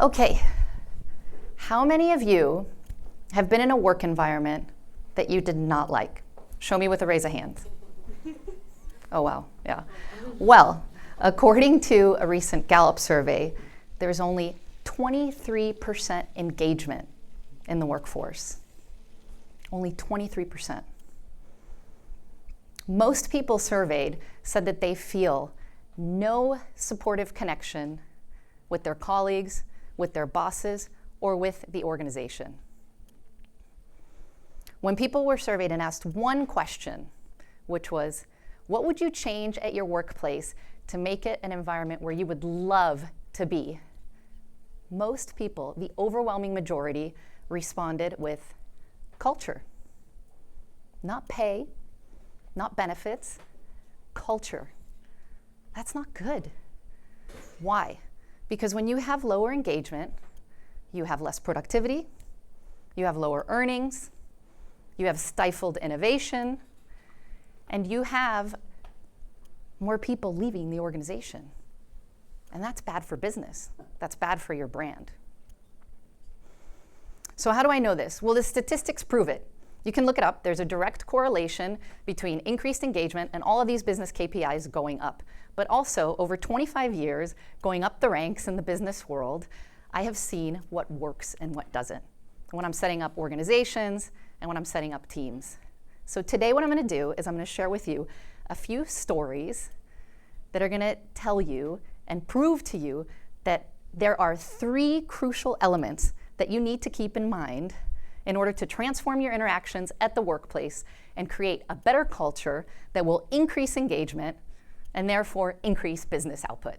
Okay, how many of you have been in a work environment that you did not like? Show me with a raise of hands. Oh, wow, yeah. Well, according to a recent Gallup survey, there's only 23% engagement in the workforce. Only 23%. Most people surveyed said that they feel no supportive connection with their colleagues, with their bosses, or with the organization. When people were surveyed and asked one question, which was, what would you change at your workplace to make it an environment where you would love to be? Most people, the overwhelming majority, responded with culture. Not pay, not benefits, culture. That's not good. Why? Because when you have lower engagement, you have less productivity, you have lower earnings, you have stifled innovation, and you have more people leaving the organization. And that's bad for business. That's bad for your brand. So how do I know this? Well, the statistics prove it. You can look it up. There's a direct correlation between increased engagement and all of these business KPIs going up. But also, over 25 years, going up the ranks in the business world, I have seen what works and what doesn't when I'm setting up organizations and when I'm setting up teams. So today what I'm going to do is I'm going to share with you a few stories that are going to tell you and prove to you that there are 3 crucial elements that you need to keep in mind in order to transform your interactions at the workplace and create a better culture that will increase engagement and therefore increase business output.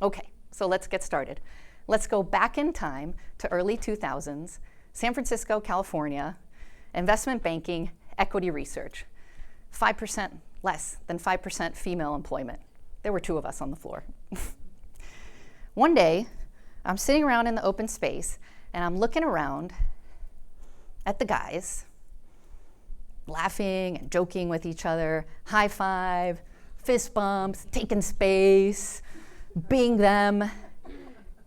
Okay, so let's get started. Let's go back in time to early 2000s, San Francisco, California, investment banking, equity research. 5%, less than 5% female employment. There were 2 of us on the floor. One day, I'm sitting around in the open space and I'm looking around at the guys, laughing and joking with each other, high five, fist bumps, taking space, being them.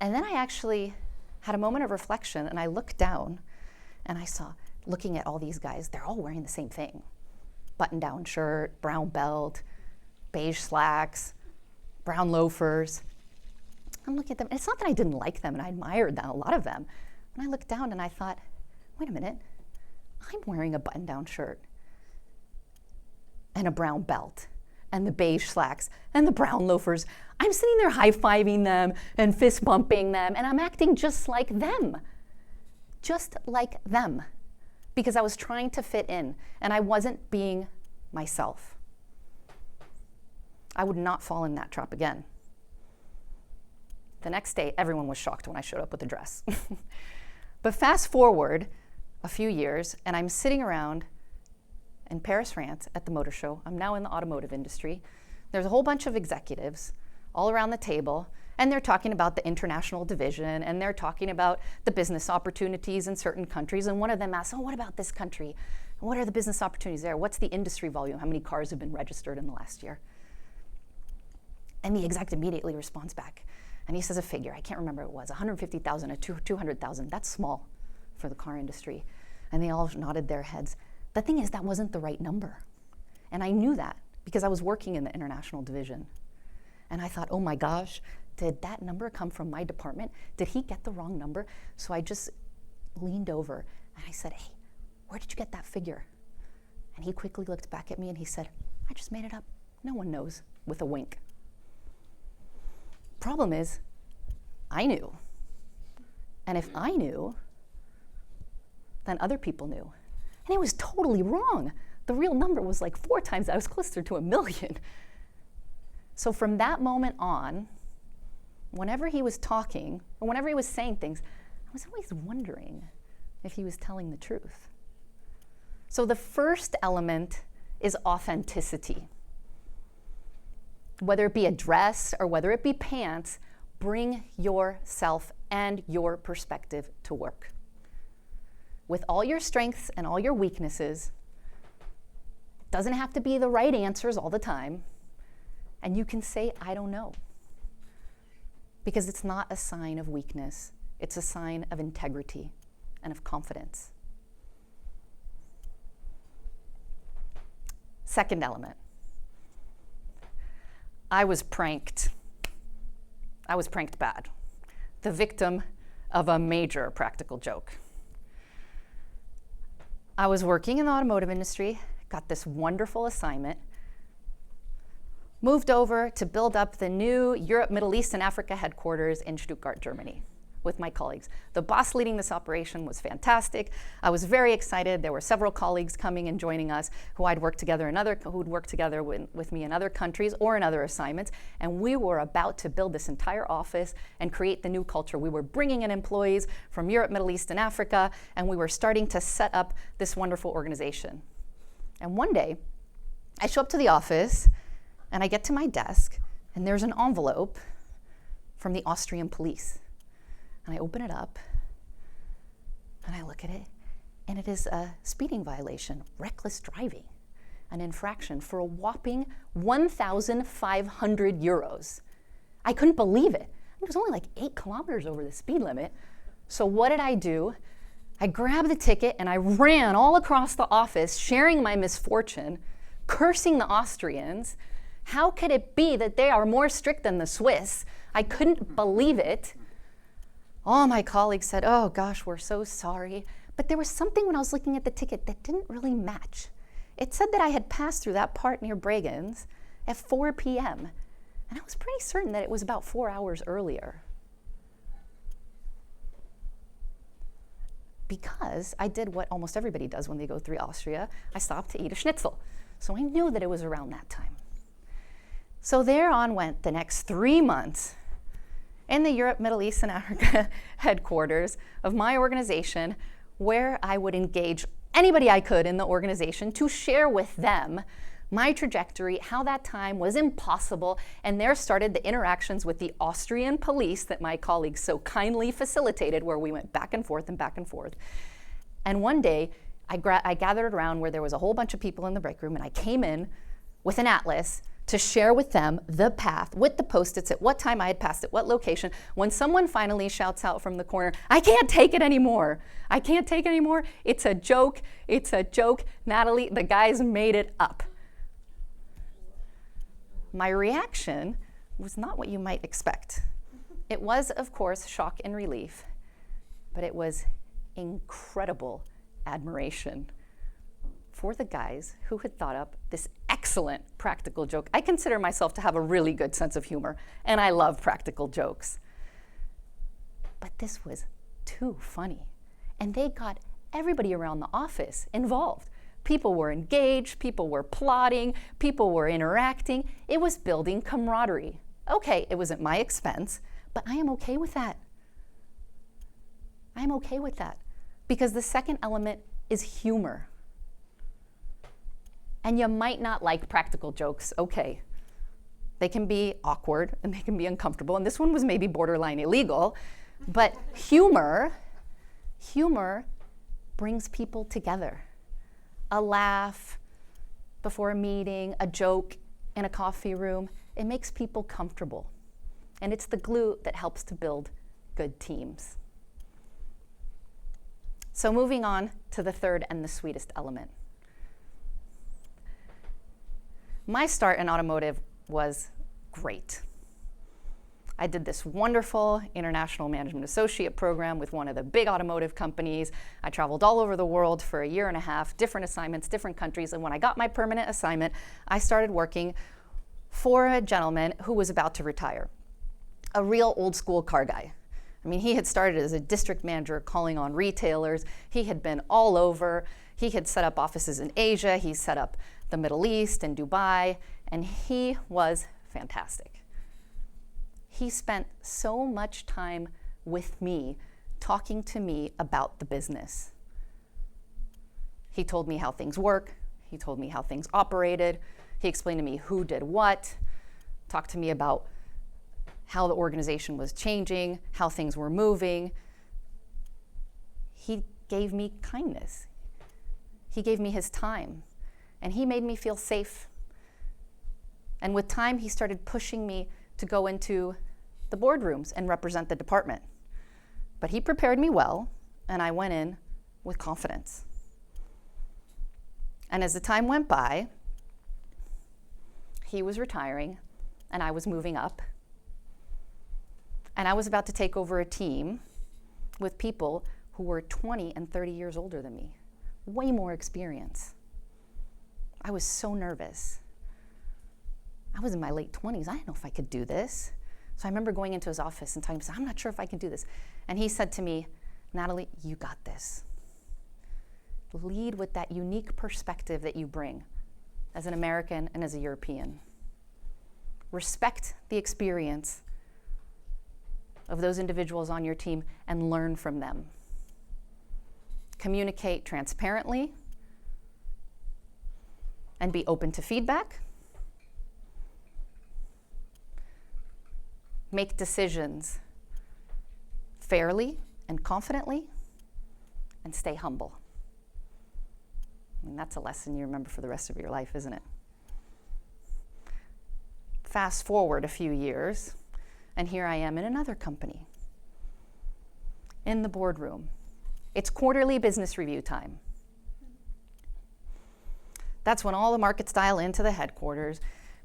And then I actually had a moment of reflection and I looked down and I saw, looking at all these guys, they're all wearing the same thing. Button-down shirt, brown belt, beige slacks, brown loafers. I'm looking at them, and it's not that I didn't like them and I admired them, a lot of them. And I looked down and I thought, wait a minute, I'm wearing a button-down shirt and a brown belt and the beige slacks and the brown loafers. I'm sitting there high-fiving them and fist bumping them, and I'm acting just like them. Just like them. Because I was trying to fit in, and I wasn't being myself. I would not fall in that trap again. The next day, everyone was shocked when I showed up with a dress. But fast forward a few years, and I'm sitting around in Paris, France, at the motor show. I'm now in the automotive industry. There's a whole bunch of executives all around the table, and they're talking about the international division, and they're talking about the business opportunities in certain countries, and one of them asks, oh, what about this country? What are the business opportunities there? What's the industry volume? How many cars have been registered in the last year? And the exec immediately responds back, and he says a figure, I can't remember what it was, 150,000 or 200,000. That's small for the car industry. And they all nodded their heads. The thing is, that wasn't the right number. And I knew that because I was working in the international division. And I thought, oh my gosh, did that number come from my department? Did he get the wrong number? So I just leaned over and I said, hey, where did you get that figure? And he quickly looked back at me and he said, I just made it up. No one knows, with a wink. Problem is, I knew. And if I knew, then other people knew. And it was totally wrong. The real number was like 4 times that. I was closer to 1 million. So from that moment on, whenever he was talking, or whenever he was saying things, I was always wondering if he was telling the truth. So the first element is authenticity. Whether it be a dress or whether it be pants, bring yourself and your perspective to work. With all your strengths and all your weaknesses, doesn't have to be the right answers all the time, and you can say, I don't know. because it's not a sign of weakness. It's a sign of integrity and of confidence. Second element. I was pranked. I was pranked bad. The victim of a major practical joke. I was working in the automotive industry, got this wonderful assignment, moved over to build up the new Europe, Middle East, and Africa headquarters in Stuttgart, Germany, with my colleagues. The boss leading this operation was fantastic. I was very excited. There were several colleagues coming and joining us who who'd worked together with me in other countries or in other assignments, and we were about to build this entire office and create the new culture. We were bringing in employees from Europe, Middle East, and Africa, and we were starting to set up this wonderful organization. And one day, I show up to the office, and I get to my desk, and there's an envelope from the Austrian police. And I open it up, and I look at it, and it is a speeding violation, reckless driving, an infraction for a whopping 1,500 euros. I couldn't believe it. It was only like 8 kilometers over the speed limit. So what did I do? I grabbed the ticket, and I ran all across the office, sharing my misfortune, cursing the Austrians. How could it be that they are more strict than the Swiss? I couldn't believe it. All my colleagues said, "Oh gosh, we're so sorry." But there was something when I was looking at the ticket that didn't really match. It said that I had passed through that part near Bregenz at 4 p.m. And I was pretty certain that it was about 4 hours earlier. Because I did what almost everybody does when they go through Austria. I stopped to eat a schnitzel. So I knew that it was around that time. So there on went the next 3 months in the Europe, Middle East, and Africa headquarters of my organization, where I would engage anybody I could in the organization to share with them my trajectory, how that time was impossible, and there started the interactions with the Austrian police that my colleagues so kindly facilitated, where we went back and forth and back and forth. And one day, I gathered around where there was a whole bunch of people in the break room, and I came in with an atlas to share with them the path with the Post-its at what time I had passed at what location, when someone finally shouts out from the corner, "I can't take it anymore. I can't take it anymore. It's a joke. It's a joke. Natalie, the guys made it up." My reaction was not what you might expect. It was, of course, shock and relief, but it was incredible admiration for the guys who had thought up this excellent practical joke. I consider myself to have a really good sense of humor, and I love practical jokes. But this was too funny. And they got everybody around the office involved. People were engaged, people were plotting, people were interacting. It was building camaraderie. Okay, it was at my expense, but I am okay with that. I am okay with that, because the second element is humor. And you might not like practical jokes, okay. They can be awkward and they can be uncomfortable, and this one was maybe borderline illegal, but humor brings people together. A laugh before a meeting, a joke in a coffee room, it makes people comfortable. And it's the glue that helps to build good teams. So moving on to the third and the sweetest element. My start in automotive was great. I did this wonderful international management associate program with one of the big automotive companies. I traveled all over the world for 1.5 years, different assignments, different countries, and when I got my permanent assignment, I started working for a gentleman who was about to retire, a real old school car guy. I mean, he had started as a district manager calling on retailers. He had been all over. He had set up offices in Asia. He set up the Middle East and Dubai, and he was fantastic. He spent so much time with me, talking to me about the business. He told me how things work. He told me how things operated. He explained to me who did what, talked to me about how the organization was changing, how things were moving. He gave me kindness. He gave me his time, and he made me feel safe. And with time, he started pushing me to go into the boardrooms and represent the department. But he prepared me well, and I went in with confidence. And as the time went by, he was retiring, and I was moving up. And I was about to take over a team with people who were 20 and 30 years older than me, way more experience. I was so nervous. I was in my late 20s. I didn't know if I could do this. So I remember going into his office and telling him, I'm not sure if I can do this. And he said to me, Natalie, you got this. Lead with that unique perspective that you bring as an American and as a European. Respect the experience of those individuals on your team and learn from them. Communicate transparently and be open to feedback. Make decisions fairly and confidently, and stay humble. And that's a lesson you remember for the rest of your life, isn't it? Fast forward a few years, and here I am in another company, in the boardroom. It's quarterly business review time. That's when all the markets dial into the headquarters,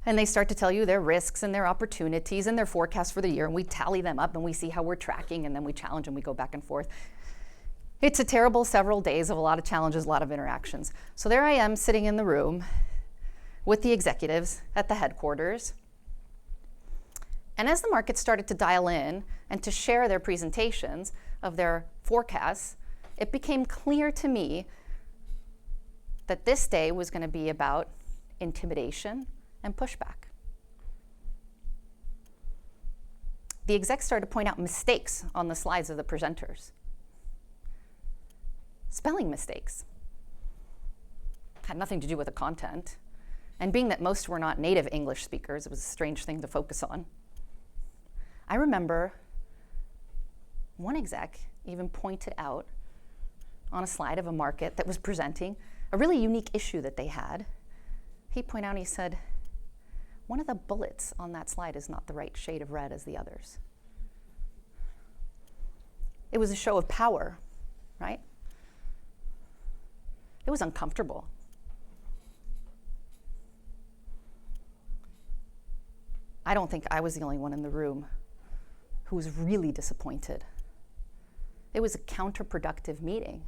and they start to tell you their risks and their opportunities and their forecasts for the year, and we tally them up and we see how we're tracking, and then we challenge and we go back and forth. It's a terrible several days of a lot of challenges, a lot of interactions. So there I am sitting in the room with the executives at the headquarters. And as the market started to dial in and to share their presentations of their forecasts, it became clear to me that this day was going to be about intimidation and pushback. The execs started to point out mistakes on the slides of the presenters. Spelling mistakes. Had nothing to do with the content. And being that most were not native English speakers, it was a strange thing to focus on. I remember one exec even pointed out on a slide of a market that was presenting a really unique issue that they had. He pointed out and he said, one of the bullets on that slide is not the right shade of red as the others. It was a show of power, right? It was uncomfortable. I don't think I was the only one in the room who was really disappointed. It was a counterproductive meeting.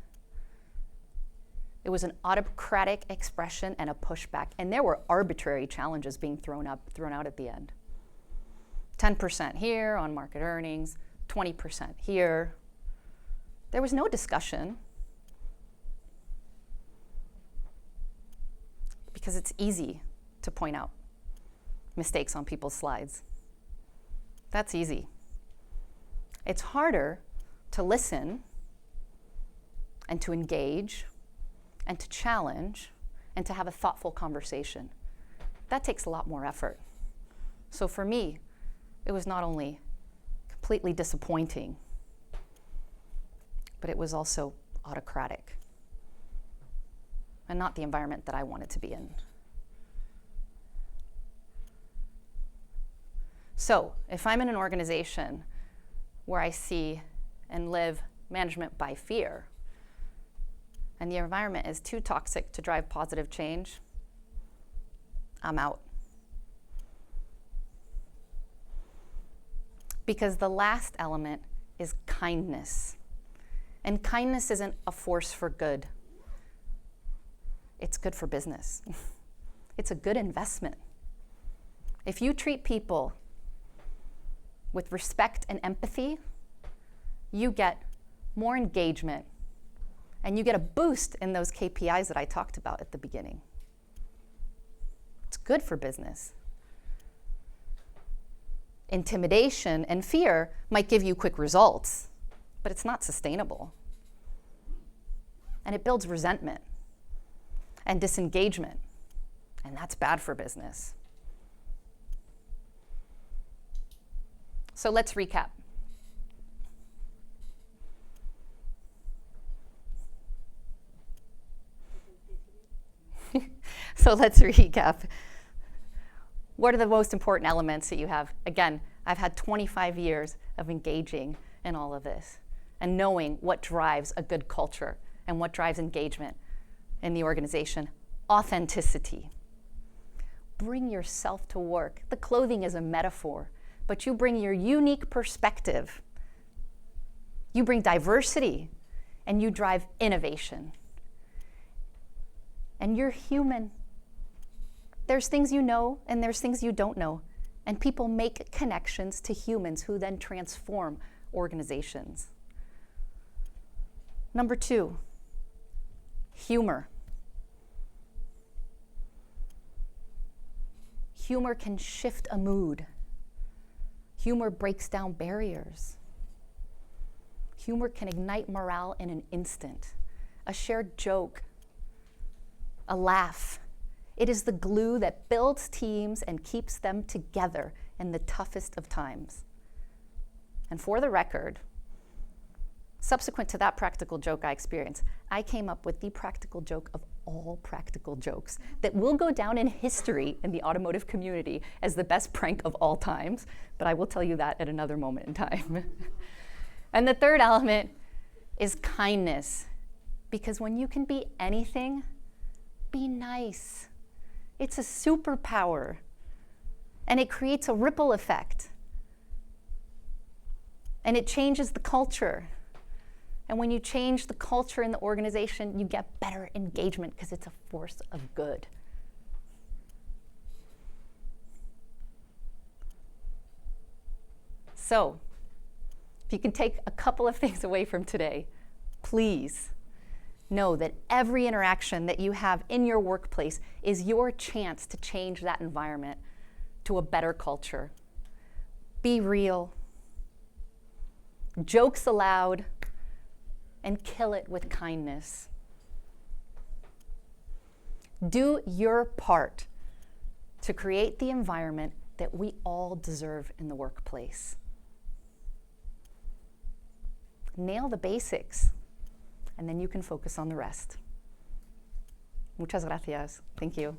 It was an autocratic expression and a pushback, and there were arbitrary challenges being thrown out at the end. 10% here on market earnings, 20% here. There was no discussion because it's easy to point out mistakes on people's slides. That's easy. It's harder to listen and to engage and to challenge and to have a thoughtful conversation. That takes a lot more effort. So for me, it was not only completely disappointing, but it was also autocratic and not the environment that I wanted to be in. So if I'm in an organization where I see and live management by fear, and the environment is too toxic to drive positive change, I'm out. Because the last element is kindness. And kindness isn't a force for good. It's good for business. It's a good investment. If you treat people with respect and empathy, you get more engagement and you get a boost in those KPIs that I talked about at the beginning. It's good for business. Intimidation and fear might give you quick results, but it's not sustainable. And it builds resentment and disengagement, and that's bad for business. So let's recap. So let's recap. What are the most important elements that you have? Again, I've had 25 years of engaging in all of this and knowing what drives a good culture and what drives engagement in the organization. Authenticity. Bring yourself to work. The clothing is a metaphor, but you bring your unique perspective. You bring diversity, and you drive innovation. And you're human. There's things you know, and there's things you don't know. And people make connections to humans who then transform organizations. Number 2, humor. Humor can shift a mood. Humor breaks down barriers. Humor can ignite morale in an instant. A shared joke, a laugh. It is the glue that builds teams and keeps them together in the toughest of times. And for the record, subsequent to that practical joke I experienced, I came up with the practical joke of all practical jokes that will go down in history in the automotive community as the best prank of all times, but I will tell you that at another moment in time. And the third element is kindness, because when you can be anything, be nice. It's a superpower, and it creates a ripple effect, and it changes the culture. And when you change the culture in the organization, you get better engagement because it's a force of good. So, if you can take a couple of things away from today, please know that every interaction that you have in your workplace is your chance to change that environment to a better culture. Be real. Jokes allowed. And kill it with kindness. Do your part to create the environment that we all deserve in the workplace. Nail the basics, and then you can focus on the rest. Muchas gracias. Thank you.